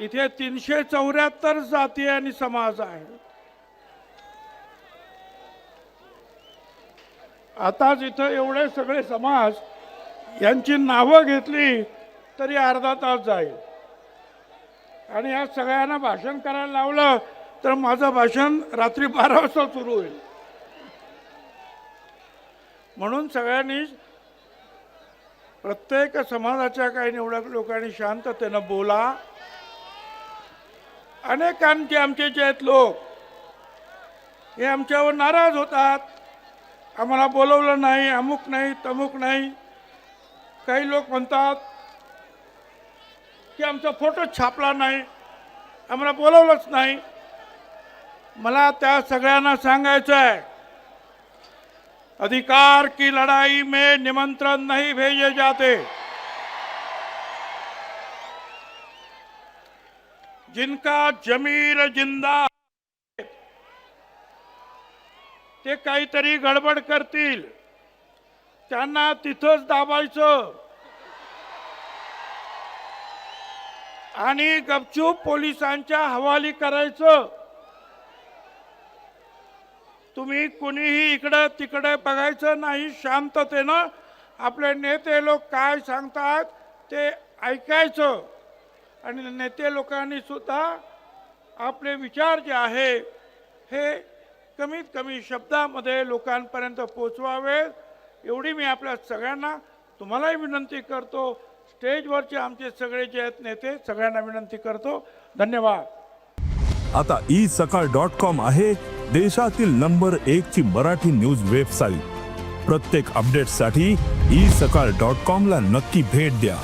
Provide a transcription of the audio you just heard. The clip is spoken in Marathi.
इथे 374 जाती आणि समाज आहे. आताच इथं एवढे सगळे समाज यांची नावं घेतली तरी अर्धा तास जाईल. आणि या सगळ्यांना भाषण करायला लावलं तर माझं भाषण रात्री 12 वाजता सुरू होईल. म्हणून सगळ्यांनी प्रत्येक समाजाच्या काही निवडक लोकांनी शांततेनं बोला. अनेकांचे आमचे जे आहेत लोक हे आमच्यावर नाराज होतात. आम्हाला बोलवलं नाही, अमुक नाही, तमुक नाही. काही लोक म्हणतात की आमचा फोटो छापला नाही, आम्हाला बोलवलंच नाही. मला त्या सगळ्यांना सांगायचं आहे, अधिकार की लड़ाई में निमंत्रण नहीं भेजे जाते. जिनका जमीर जिंदा ते काहीतरी गडबड करतील, त्यांना तिथंच दाबायचं आणि गपचूप पोलिसांच्या हवाली करायचं. तुम्ही कुणीही इकडे तिकडे बघायचं नाही. शांततेनं आपले नेते लोक काय सांगतात ते ऐकायचं. आणि नेते लोकांनी सुद्धा आपले विचार जे आहे हे कमीत कमी शब्दामध्ये लोकांपर्यंत पोचवावे, एवढी मी आपल्या सगळ्यांना तुम्हालाही विनंती करतो. स्टेजवरचे आमचे सगळे जे आहेत नेते सगळ्यांना विनंती करतो. धन्यवाद. आता isakal.com आहे देशातील नंबर 1 ची मराठी न्यूज वेबसाईट. प्रत्येक अपडेटसाठी isakal.com ला नक्की भेट द्या.